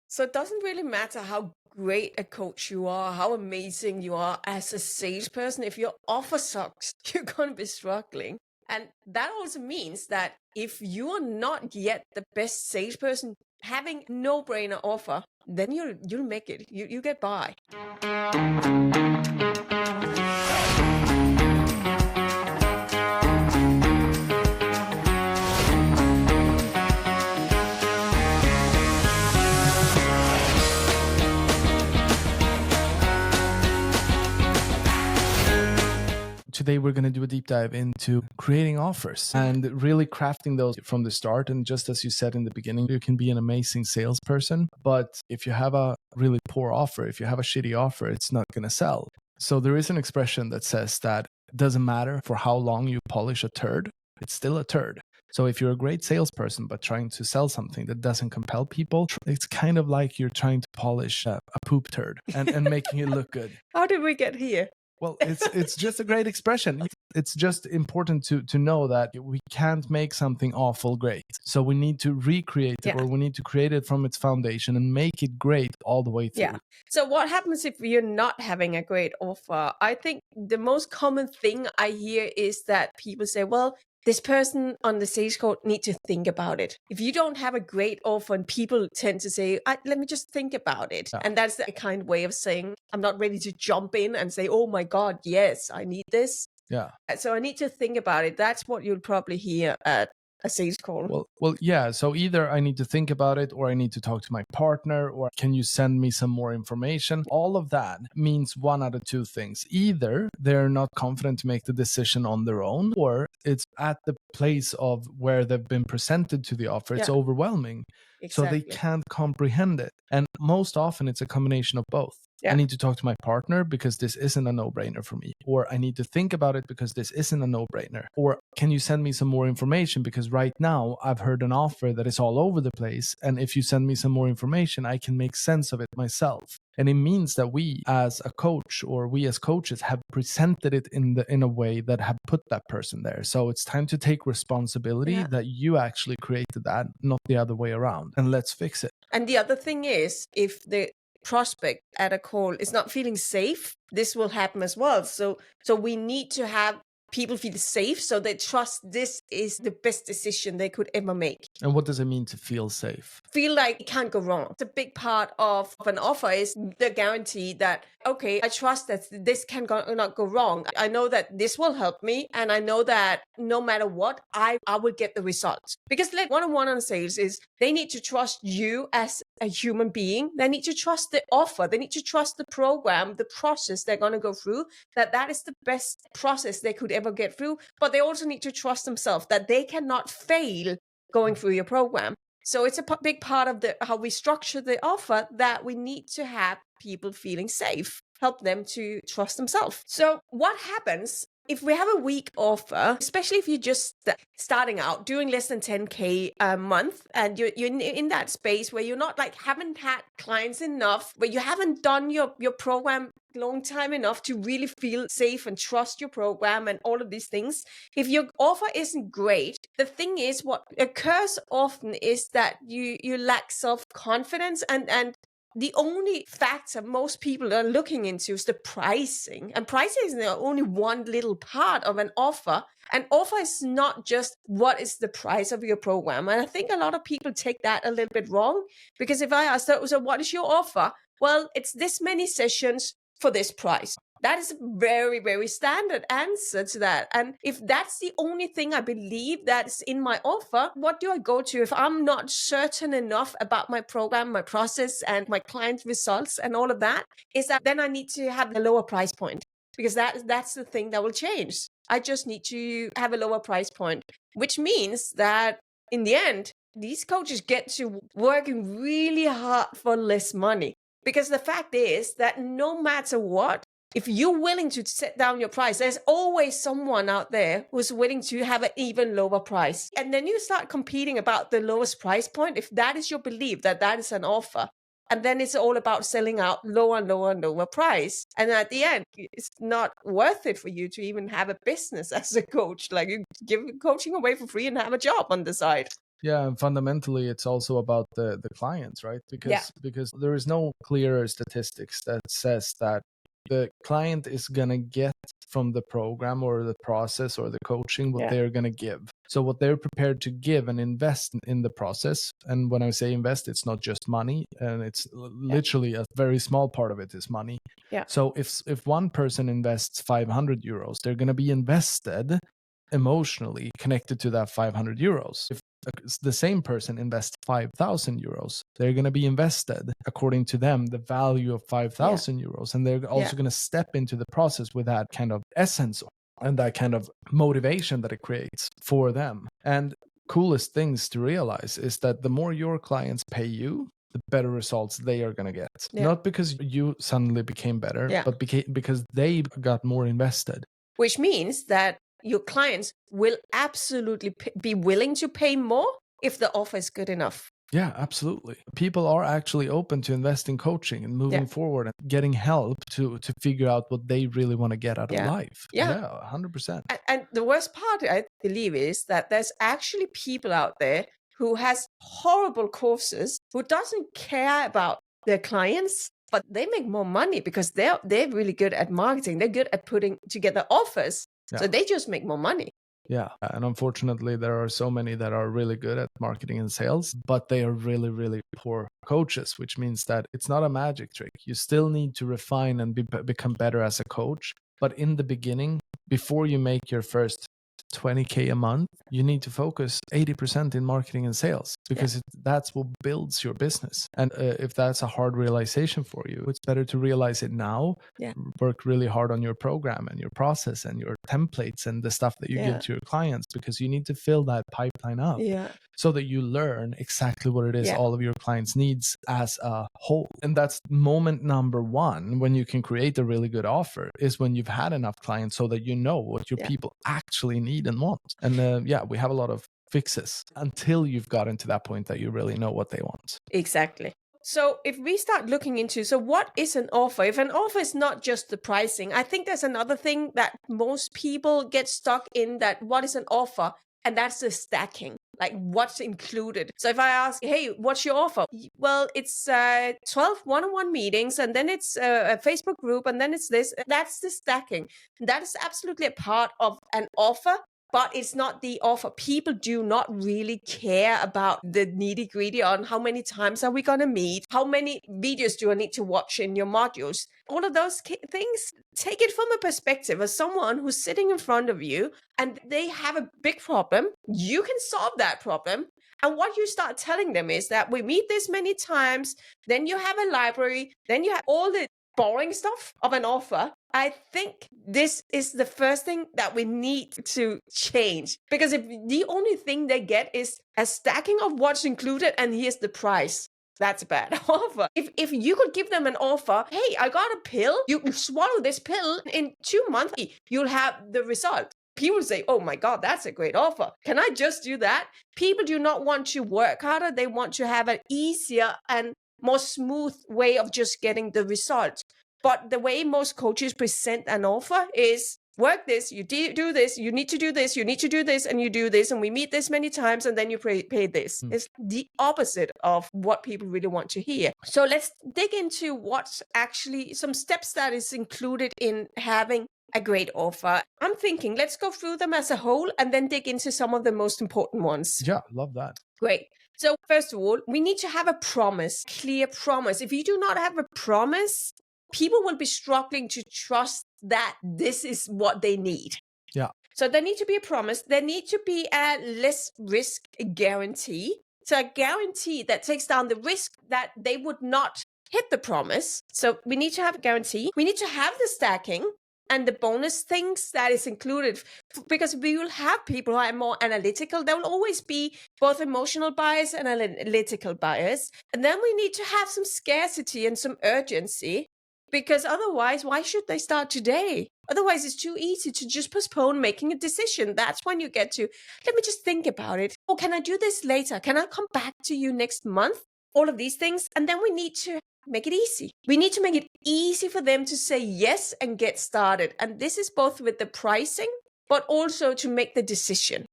So it doesn't really matter how great a coach you are, how amazing you are as a salesperson. If your offer sucks, you're going to be struggling. And that also means that if you are not yet the best salesperson, having no-brainer offer, then you'll make it. You get by. Today, we're going to do a deep dive into creating offers and really crafting those from the start. And just as you said in the beginning, you can be an amazing salesperson, but if you have a really poor offer, if you have a shitty offer, it's not going to sell. So there is an expression that says that it doesn't matter for how long you polish a turd, it's still a turd. So if you're a great salesperson, but trying to sell something that doesn't compel people, it's kind of like you're trying to polish a poop turd and making it look good. How did we get here? Well, it's just a great expression. It's just important to know that we can't make something awful great. So we need to recreate it, or we need to create it from its foundation and make it great all the way through. Yeah. So what happens if you're not having a great offer? I think the most common thing I hear is that people say, well, this person on the sales call need to think about it. If you don't have a great offer, and people tend to say, let me just think about it. Yeah. And that's the kind of way of saying, I'm not ready to jump in and say, oh my God, yes, I need this. Yeah. So I need to think about it. That's what you'll probably hear at a sales call. Well, yeah. So either I need to think about it, or I need to talk to my partner, or can you send me some more information? All of that means one out of two things. Either they're not confident to make the decision on their own, or it's at the place of where they've been presented to the offer. It's overwhelming. Exactly. So they can't comprehend it. And most often it's a combination of both. Yeah. I need to talk to my partner because this isn't a no-brainer for me. Or I need to think about it because this isn't a no-brainer. Or can you send me some more information? Because right now I've heard an offer that is all over the place. And if you send me some more information, I can make sense of it myself. And it means that we as a coach, or we as coaches, have presented it in a way that have put that person there. So it's time to take responsibility that you actually created that, not the other way around. And let's fix it. And the other thing is, if the prospect at a call is not feeling safe, this will happen as well. So we need to have people feel safe so they trust this is the best decision they could ever make. And what does it mean to feel safe? Feel like it can't go wrong. It's a big part of an offer is the guarantee that, okay, I trust that this not go wrong. I know that this will help me, and I know that no matter what, I will get the results. Because like one-on-one on sales is they need to trust you as a human being. They need to trust the offer. They need to trust the program, the process they're going to go through, that is the best process they could ever get through. But they also need to trust themselves that they cannot fail going through your program. So it's a big part of how we structure the offer, that we need to have people feeling safe, help them to trust themselves. So what happens if we have a weak offer, especially if you're just starting out, doing less than 10K a month, and you're in that space where you're not haven't had clients enough, where you haven't done your program long time enough to really feel safe and trust your program and all of these things. If your offer isn't great, the thing is, what occurs often is that you lack self-confidence, and the only factor most people are looking into is the pricing. And pricing is only one little part of an offer. An offer is not just what is the price of your program. And I think a lot of people take that a little bit wrong, because if I ask them, so what is your offer? Well, it's this many sessions for this price. That is a very, very standard answer to that. And if that's the only thing I believe that's in my offer, what do I go to if I'm not certain enough about my program, my process, and my client results and all of that? Is that then I need to have a lower price point, because that's the thing that will change. I just need to have a lower price point, which means that in the end, these coaches get to working really hard for less money. Because the fact is that no matter what, if you're willing to set down your price, there's always someone out there who's willing to have an even lower price. And then you start competing about the lowest price point. If that is your belief, that is an offer. And then it's all about selling out lower and lower and lower price. And at the end, it's not worth it for you to even have a business as a coach. Like, you give coaching away for free and have a job on the side. Yeah, and fundamentally, it's also about the clients, right? Because there is no clearer statistics that says that the client is gonna get from the program or the process or the coaching what they're gonna give. So what they're prepared to give and invest in the process. And when I say invest, it's not just money, and it's literally a very small part of it is money. So if one person invests 500 euros, they're gonna be invested emotionally connected to that 500 euros. If the same person invests 5,000 euros, they're going to be invested according to them the value of 5,000 euros, and they're also going to step into the process with that kind of essence and that kind of motivation that it creates for them. And coolest things to realize is that the more your clients pay you, the better results they are going to get. Not because you suddenly became better, but because they got more invested. Which means that your clients will absolutely be willing to pay more if the offer is good enough. Yeah, absolutely. People are actually open to invest in coaching and moving forward and getting help to figure out what they really want to get out of life. Yeah, 100%. And the worst part, I believe, is that there's actually people out there who has horrible courses, who doesn't care about their clients, but they make more money because they're really good at marketing. They're good at putting together offers. So they just make more money. Yeah. And unfortunately, there are so many that are really good at marketing and sales, but they are really, really poor coaches, which means that it's not a magic trick. You still need to refine and become better as a coach. But in the beginning, before you make your first 20K a month, you need to focus 80% in marketing and sales because that's what builds your business. And if that's a hard realization for you, it's better to realize it now, work really hard on your program and your process and your templates and the stuff that you give to your clients, because you need to fill that pipeline up so that you learn exactly what it is all of your clients needs as a whole. And that's moment number one when you can create a really good offer, is when you've had enough clients so that you know what your people actually need and want. And we have a lot of fixes until you've gotten to that point that you really know what they want. Exactly. So if we start looking into, so what is an offer? If an offer is not just the pricing, I think there's another thing that most people get stuck in, that what is an offer? And that's the stacking, like what's included. So if I ask, hey, what's your offer? Well, it's 12 one-on-one meetings, and then it's a Facebook group, and then it's this. That's the stacking. That is absolutely a part of an offer, but it's not the offer. People do not really care about the nitty gritty on how many times are we going to meet? How many videos do I need to watch in your modules? All of those things, take it from a perspective of someone who's sitting in front of you and they have a big problem. You can solve that problem. And what you start telling them is that we meet this many times, then you have a library, then you have all the boring stuff of an offer. I think this is the first thing that we need to change, because if the only thing they get is a stacking of what's included and here's the price, that's a bad offer. If you could give them an offer, hey, I got a pill, you swallow this pill, in 2 months, you'll have the result. People say, oh my God, that's a great offer. Can I just do that? People do not want to work harder. They want to have an easier and more smooth way of just getting the result. But the way most coaches present an offer is, work this, you do this, you need to do this, you need to do this, and you do this, and we meet this many times, and then you pay this. It's the opposite of what people really want to hear. So let's dig into what's actually some steps that is included in having a great offer. I'm thinking, let's go through them as a whole and then dig into some of the most important ones. Yeah, love that. Great. So first of all, we need to have a promise, clear promise. If you do not have a promise, people will be struggling to trust that this is what they need. Yeah. So there need to be a promise. There need to be a less risk guarantee. So a guarantee that takes down the risk that they would not hit the promise. So we need to have a guarantee. We need to have the stacking and the bonus things that is included, because we will have people who are more analytical. There will always be both emotional bias and analytical bias. And then we need to have some scarcity and some urgency, because otherwise, why should they start today? Otherwise, it's too easy to just postpone making a decision. That's when you get to, let me just think about it. Oh, can I do this later? Can I come back to you next month? All of these things. And then we need to make it easy. We need to make it easy for them to say yes and get started. And this is both with the pricing, but also to make the decision.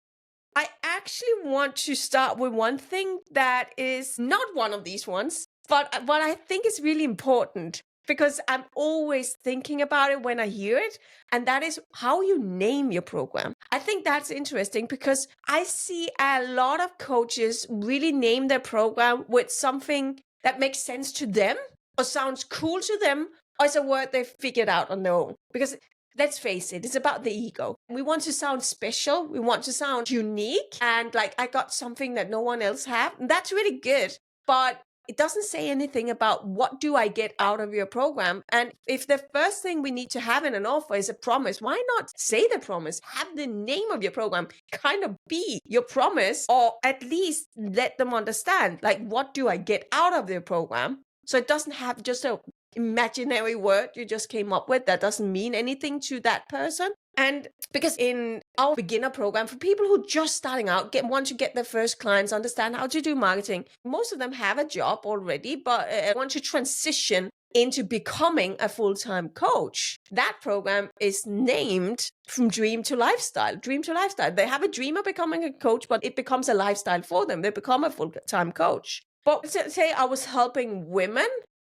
I actually want to start with one thing that is not one of these ones, but what I think is really important because I'm always thinking about it when I hear it, and that is how you name your program. I think that's interesting because I see a lot of coaches really name their program with something that makes sense to them or sounds cool to them or is a word they've figured out on their own. Because let's face it, it's about the ego. We want to sound special. We want to sound unique. And like, I got something that no one else have. And that's really good. But it doesn't say anything about what do I get out of your program. And if the first thing we need to have in an offer is a promise, why not say the promise? Have the name of your program kind of be your promise, or at least let them understand, like, what do I get out of their program? So it doesn't have just a imaginary word you just came up with that doesn't mean anything to that person. And because in our beginner program, for people who are just starting out, want to get their first clients, understand how to do marketing, most of them have a job already, but want to transition into becoming a full-time coach. That program is named From Dream to Lifestyle. Dream to Lifestyle. They have a dream of becoming a coach, but it becomes a lifestyle for them. They become a full-time coach. But say I was helping women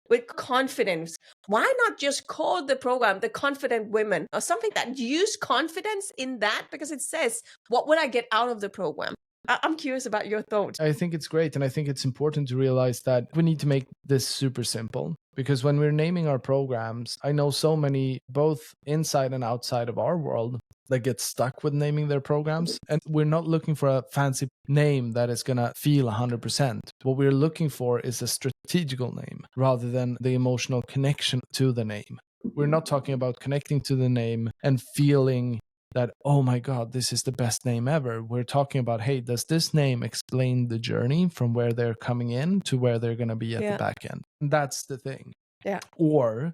with confidence. Why not just call the program The Confident Women or something that use confidence in that? Because it says, what would I get out of the program? I'm curious about your thoughts. I think it's great. And I think it's important to realize that we need to make this super simple. Because when we're naming our programs, I know so many, both inside and outside of our world, that get stuck with naming their programs. And we're not looking for a fancy name that is going to feel 100%. What we're looking for is a strategical name rather than the emotional connection to the name. We're not talking about connecting to the name and feeling that, oh my God, this is the best name ever. We're talking about, hey, does this name explain the journey from where they're coming in to where they're going to be at the back end? And that's the thing. Yeah. Or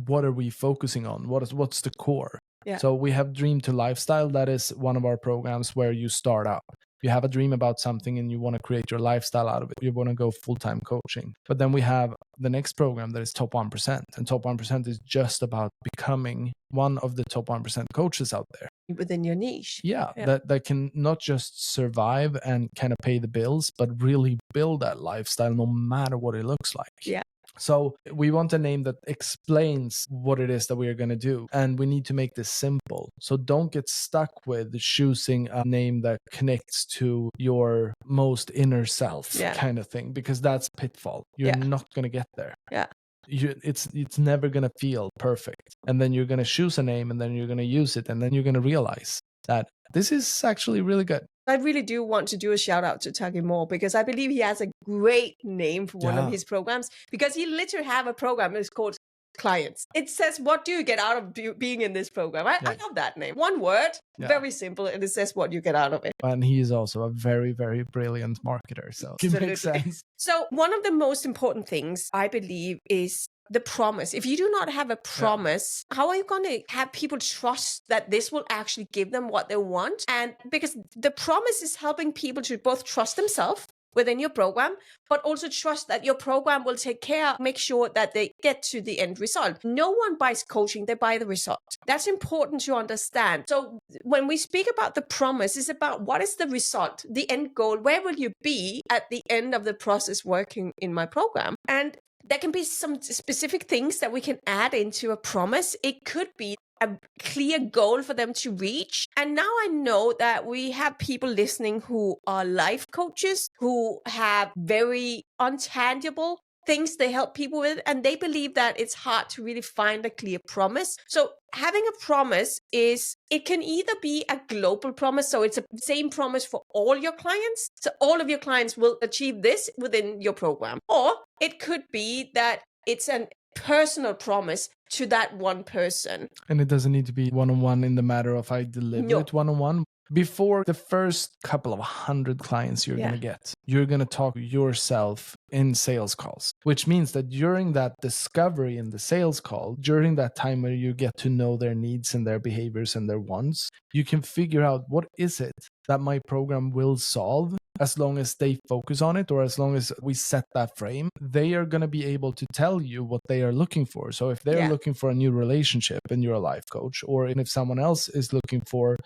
what are we focusing on? What's the core? Yeah. So we have Dream to Lifestyle. That is one of our programs where you start out. You have a dream about something and you want to create your lifestyle out of it. You want to go full-time coaching. But then we have the next program that is Top 1%. And Top 1% is just about becoming one of the top 1% coaches out there. Within your niche. Yeah. That can not just survive and kind of pay the bills, but really build that lifestyle no matter what it looks like. Yeah. So we want a name that explains what it is that we are going to do. And we need to make this simple. So don't get stuck with choosing a name that connects to your most inner self kind of thing, because that's pitfall. You're not going to get there. Yeah. It's never going to feel perfect. And then you're going to choose a name and then you're going to use it. And then you're going to realize that this is actually really good. I really do want to do a shout out to Tuggy Moore because I believe he has a great name for one of his programs, because he literally have a program that's called Clients. It says, what do you get out of being in this program? I love that name. One word, very simple, and it says what you get out of it. And he is also a very, very brilliant marketer. So it makes sense. So one of the most important things I believe is the promise. If you do not have a promise, how are you going to have people trust that this will actually give them what they want? And because the promise is helping people to both trust themselves within your program, but also trust that your program will take care, make sure that they get to the end result. No one buys coaching, they buy the result. That's important to understand. So when we speak about the promise, it's about what is the result, the end goal, where will you be at the end of the process working in my program? And there can be some specific things that we can add into a promise. It could be a clear goal for them to reach. And now I know that we have people listening who are life coaches, who have very untangible things they help people with, and they believe that it's hard to really find a clear promise. So having a promise it can either be a global promise, so it's the same promise for all your clients, so all of your clients will achieve this within your program, or it could be that it's a personal promise to that one person. And it doesn't need to be one-on-one in the matter of I deliver it one-on-one. Before the first couple of 100 clients you're going to get, you're going to talk yourself in sales calls, which means that during that discovery in the sales call, during that time where you get to know their needs and their behaviors and their wants, you can figure out what is it that my program will solve. As long as they focus on it, or as long as we set that frame, they are going to be able to tell you what they are looking for. So if they're looking for a new relationship and you're a life coach, or if someone else is looking for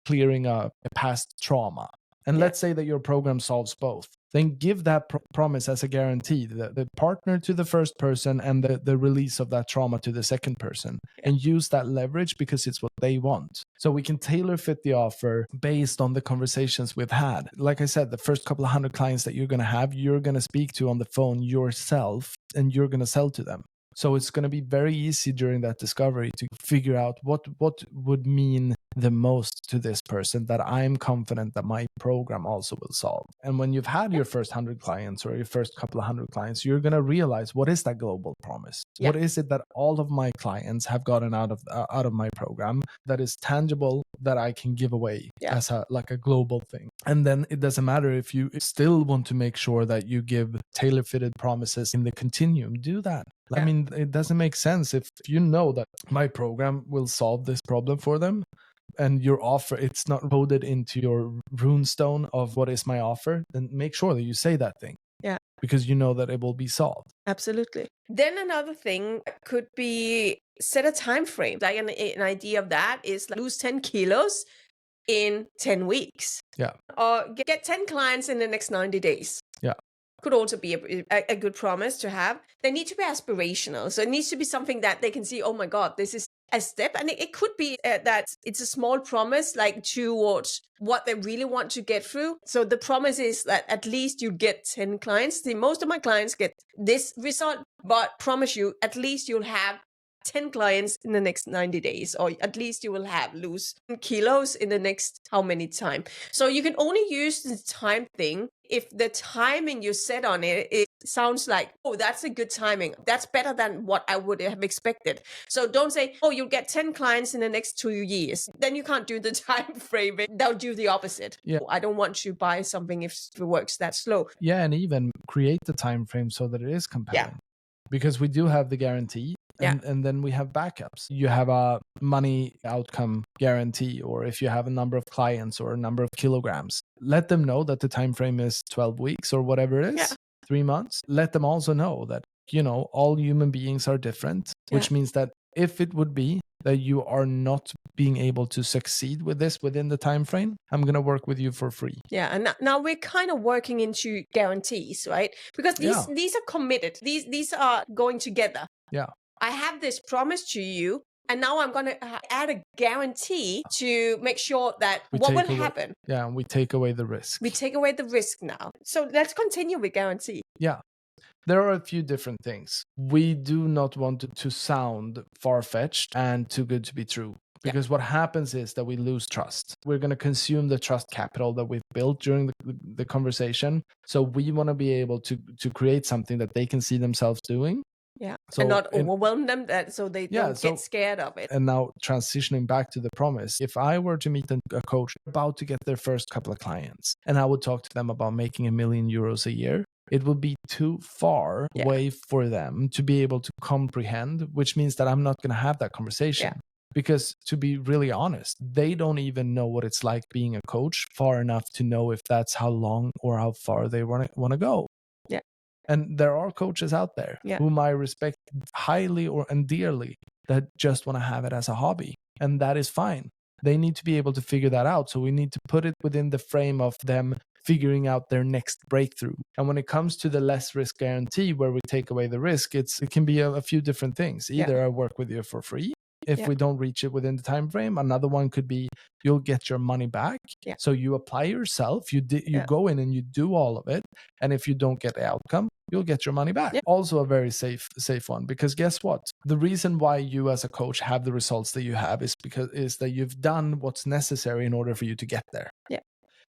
clearing a past trauma. And let's say that your program solves both. Then give that promise as a guarantee, the partner to the first person and the release of that trauma to the second person. And use that leverage because it's what they want. So we can tailor fit the offer based on the conversations we've had. Like I said, the first couple of 100 clients that you're going to have, you're going to speak to on the phone yourself and you're going to sell to them. So it's going to be very easy during that discovery to figure out what would mean the most to this person that I'm confident that my program also will solve. And when you've had your first 100 clients or your first couple of 100 clients, you're going to realize, what is that global promise? What is it that all of my clients have gotten out of my program that is tangible, that I can give away as a global thing? And then it doesn't matter if you still want to make sure that you give tailor-fitted promises in the continuum, do that. I mean, it doesn't make sense if you know that my program will solve this problem for them and your offer, it's not coded into your runestone of what is my offer, then make sure that you say that thing. Yeah. Because you know that it will be solved. Absolutely. Then another thing could be set a time frame. Like an idea of that is like lose 10 kilos in 10 weeks. Yeah. Or get 10 clients in the next 90 days. Yeah. Could also be a good promise to have. They need to be aspirational. So it needs to be something that they can see, oh my God, this is a step. And it could be that it's a small promise, like towards what they really want to get through. So the promise is that at least you get 10 clients. See, most of my clients get this result, but promise you, at least you'll have 10 clients in the next 90 days, or at least you will have lose kilos in the next how many time. So you can only use the time thing if the timing you set on it sounds like, oh, that's a good timing. That's better than what I would have expected. So don't say, oh, you'll get 10 clients in the next 2 years. Then you can't do the time frame. They'll do the opposite. Yeah. I don't want to buy something if it works that slow. Yeah, and even create the time frame so that it is compelling. Yeah. Because we do have the guarantee. And then we have backups. You have a money outcome guarantee, or if you have a number of clients or a number of kilograms, let them know that the time frame is 12 weeks or whatever it is, 3 months. Let them also know that, all human beings are different, which means that if it would be that you are not being able to succeed with this within the time frame, I'm going to work with you for free. Yeah, and now we're kind of working into guarantees, right? Because these are committed. These are going together. Yeah. I have this promise to you, and now I'm going to add a guarantee to make sure that what will happen. Yeah, and we take away the risk. We take away the risk now. So let's continue with guarantee. Yeah. There are a few different things. We do not want to sound far-fetched and too good to be true. Because what happens is that we lose trust. We're going to consume the trust capital that we've built during the conversation. So we want to be able to create something that they can see themselves doing. Yeah, so, and not overwhelm them so they don't get scared of it. And now transitioning back to the promise, if I were to meet a coach about to get their first couple of clients, and I would talk to them about making €1 million a year, it would be too far away for them to be able to comprehend, which means that I'm not going to have that conversation. Yeah. Because to be really honest, they don't even know what it's like being a coach far enough to know if that's how long or how far they want to go. Yeah. And there are coaches out there whom I respect highly and dearly that just want to have it as a hobby. And that is fine. They need to be able to figure that out. So we need to put it within the frame of them figuring out their next breakthrough. And when it comes to the less risk guarantee, where we take away the risk, it can be a few different things. Either I work with you for free. If we don't reach it within the time frame, another one could be you'll get your money back. Yeah. So you apply yourself, you go in and you do all of it. And if you don't get the outcome, you'll get your money back. Yeah. Also a very safe one, because guess what? The reason why you as a coach have the results that you have is that you've done what's necessary in order for you to get there. Yeah.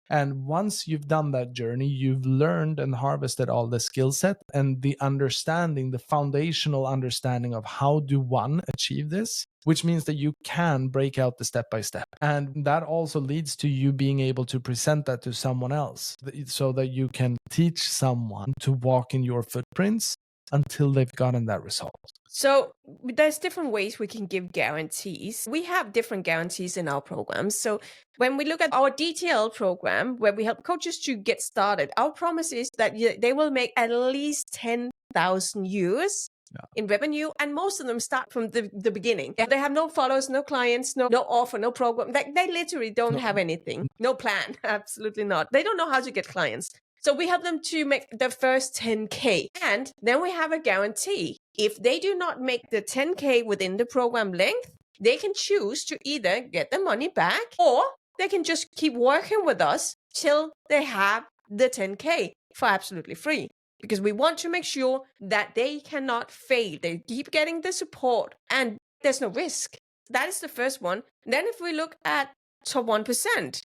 And once you've done that journey, you've learned and harvested all the skill set and the understanding, the foundational understanding of how do one achieve this, which means that you can break out the step by step. And that also leads to you being able to present that to someone else so that you can teach someone to walk in your footprints until they've gotten that result. So there's different ways we can give guarantees. We have different guarantees in our programs. So when we look at our DTL program, where we help coaches to get started, our promise is that they will make at least 10,000 euros in revenue, and most of them start from the beginning. They have no followers, no clients, no offer, no program. They literally don't have anything, no plan. Absolutely not. They don't know how to get clients. So we help them to make the first 10K. And then we have a guarantee. If they do not make the 10K within the program length, they can choose to either get the money back, or they can just keep working with us till they have the 10K for absolutely free. Because we want to make sure that they cannot fail. They keep getting the support and there's no risk. That is the first one. Then if we look at top 1%,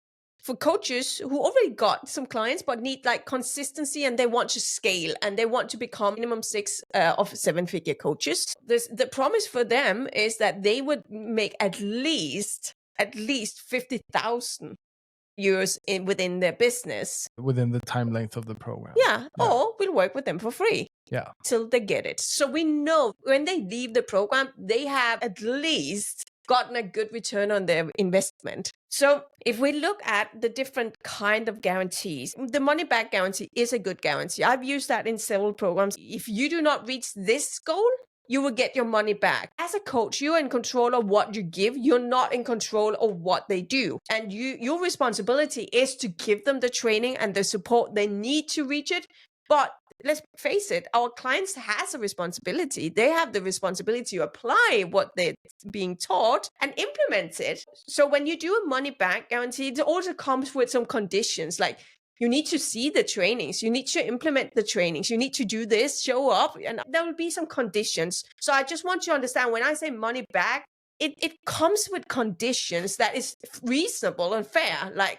for coaches who already got some clients but need like consistency and they want to scale and they want to become minimum 6 of 7-figure coaches, the promise for them is that they would make at least 50,000 euros within their business within the time length of the program. Yeah, or we'll work with them for free. Yeah. Till they get it. So we know when they leave the program, they have at least gotten a good return on their investment. So if we look at the different kind of guarantees, the money back guarantee is a good guarantee. I've used that in several programs. If you do not reach this goal, you will get your money back. As a coach, you're in control of what you give. You're not in control of what they do. And your responsibility is to give them the training and the support they need to reach it. But let's face it, our clients has a responsibility. They have the responsibility to apply what they're being taught and implement it. So when you do a money back guarantee, it also comes with some conditions, like you need to see the trainings. You need to implement the trainings. You need to do this, show up, and there will be some conditions. So I just want you to understand, when I say money back, it comes with conditions that is reasonable and fair, like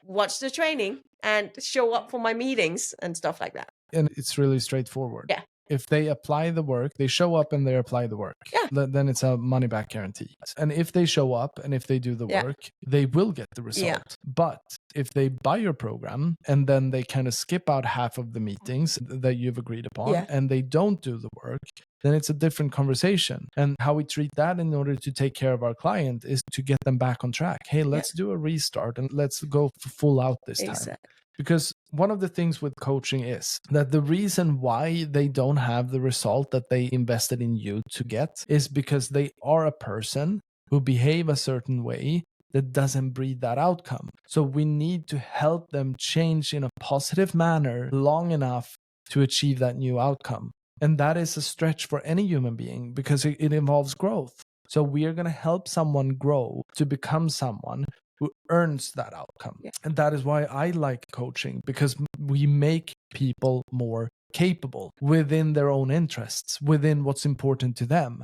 watch the training and show up for my meetings and stuff like that. And it's really straightforward. Yeah. If they apply the work, they show up and they apply the work, then it's a money back guarantee. And if they show up and if they do the work, they will get the result. But if they buy your program and then they kind of skip out half of the meetings that you've agreed upon and they don't do the work, then it's a different conversation. And how we treat that in order to take care of our client is to get them back on track. Hey, let's do a restart and let's go full out this time. Because one of the things with coaching is that the reason why they don't have the result that they invested in you to get is because they are a person who behave a certain way that doesn't breed that outcome. So we need to help them change in a positive manner long enough to achieve that new outcome. And that is a stretch for any human being because it involves growth. So we are going to help someone grow to become someone who earns that outcome. And that is why I like coaching, because we make people more capable within their own interests, within what's important to them.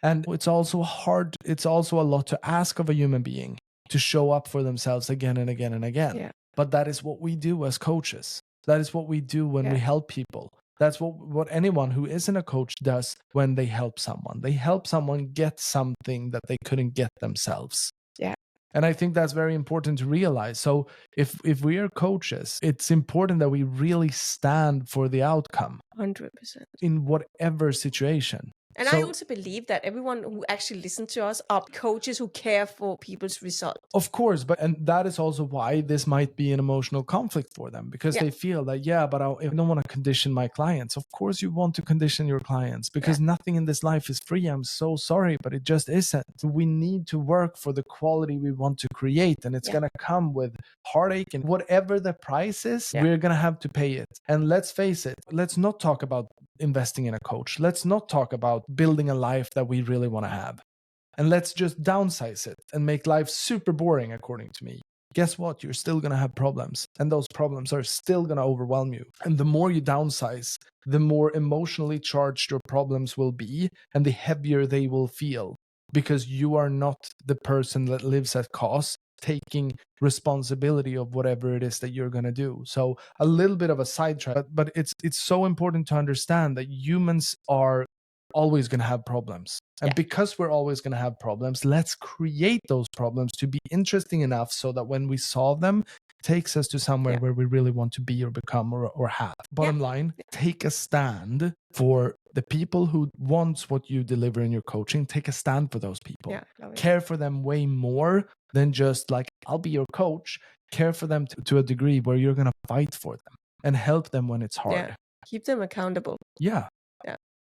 And it's also a lot to ask of a human being to show up for themselves again and again and again. But that is what we do as coaches. That is what we do when we help people. That's what anyone who isn't a coach does when they help someone. They help someone get something that they couldn't get themselves. And I think that's very important to realize. So if we are coaches, it's important that we really stand for the outcome. 100%. In whatever situation. And I also believe that everyone who actually listens to us are coaches who care for people's results. Of course, and that is also why this might be an emotional conflict for them, because they feel that, but I don't want to condition my clients. Of course you want to condition your clients, because nothing in this life is free. I'm so sorry, but it just isn't. We need to work for the quality we want to create, and it's going to come with heartache, and whatever the price is, we're going to have to pay it. And let's face it, let's not talk about investing in a coach. Let's not talk about building a life that we really want to have. And let's just downsize it and make life super boring, according to me. Guess what? You're still going to have problems, and those problems are still going to overwhelm you. And the more you downsize, the more emotionally charged your problems will be, and the heavier they will feel, because you are not the person that lives at cost, taking responsibility of whatever it is that you're going to do. So a little bit of a sidetrack, but it's so important to understand that humans are always going to have problems. And because we're always going to have problems, let's create those problems to be interesting enough so that when we solve them, it takes us to somewhere where we really want to be or become or have. Bottom line, take a stand for the people who wants what you deliver in your coaching. Take a stand for those people. Care for them way more than just like, I'll be your coach. Care for them to a degree where you're going to fight for them and help them when it's hard. Keep them accountable. Yeah.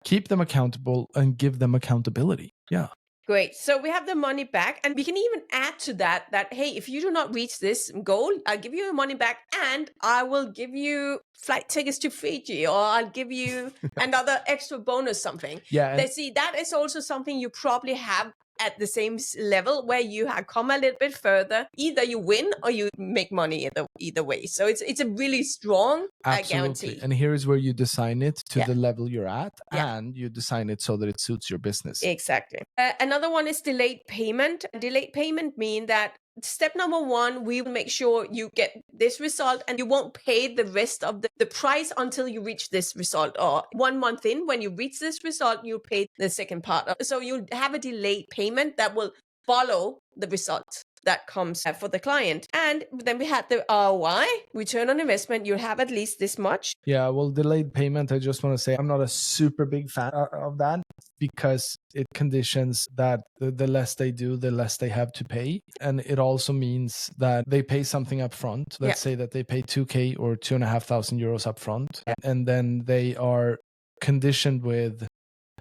keep them accountable and give them accountability. Yeah. Great. So we have the money back, and we can even add to that, hey, if you do not reach this goal, I'll give you your money back, and I will give you flight tickets to Fiji, or I'll give you another extra bonus something. Yeah. They see that is also something you probably have at the same level, where you have come a little bit further. Either you win or you make money either way. So it's a really strong guarantee. And here is where you design it to Yeah. the level you're at, Yeah. and you design it so that it suits your business. Exactly. Another one is delayed payment. Delayed payment mean that step number one, we will make sure you get this result, and you won't pay the rest of the price until you reach this result. Or 1 month in, when you reach this result, you pay the second part. So you have a delayed payment that will follow the result that comes for the client. And then we had the ROI, return on investment. You have at least this much. Yeah, well, delayed payment, I just want to say I'm not a super big fan of that, because it conditions that the less they do, the less they have to pay. And it also means that they pay something up front. Let's say that they pay 2K or 2,500 euros up front. And then they are conditioned with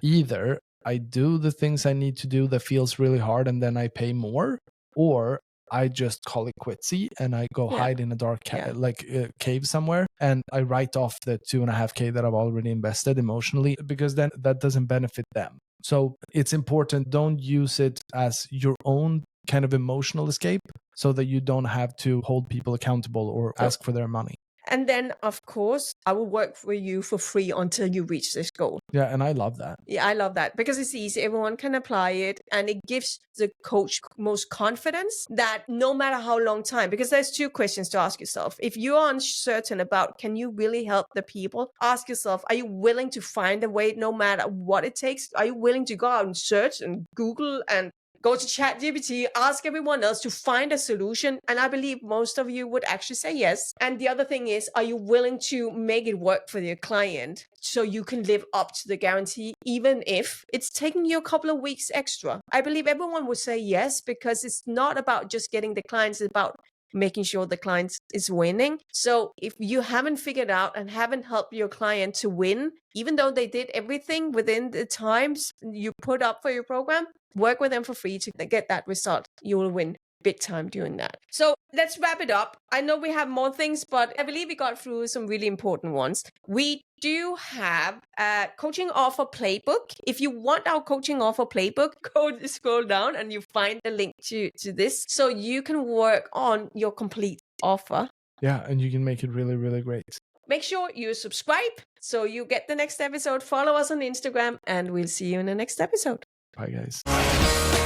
either I do the things I need to do that feels really hard and then I pay more, or I just call it quitsy and I go hide in a dark cave somewhere, and I write off the 2.5K that I've already invested emotionally, because then that doesn't benefit them. So it's important, don't use it as your own kind of emotional escape, so that you don't have to hold people accountable or ask for their money. And then, of course, I will work for you for free until you reach this goal. Yeah, and I love that. Yeah, I love that, because it's easy. Everyone can apply it, and it gives the coach most confidence that no matter how long time, because there's 2 questions to ask yourself. If you are uncertain about, can you really help the people? Ask yourself, are you willing to find a way no matter what it takes? Are you willing to go out and search and Google and go to ChatGPT, ask everyone else to find a solution? And I believe most of you would actually say yes. And the other thing is, are you willing to make it work for your client so you can live up to the guarantee, even if it's taking you a couple of weeks extra? I believe everyone would say yes, because it's not about just getting the clients, it's about making sure the client is winning. So if you haven't figured out and haven't helped your client to win, even though they did everything within the times you put up for your program, work with them for free to get that result. You will win big time doing that. So let's wrap it up. I know we have more things, but I believe we got through some really important ones. We do have a coaching offer playbook. If you want our coaching offer playbook, go scroll down and you find the link to this, so you can work on your complete offer. Yeah, and you can make it really, really great. Make sure you subscribe so you get the next episode. Follow us on Instagram, and we'll see you in the next episode. Bye, guys.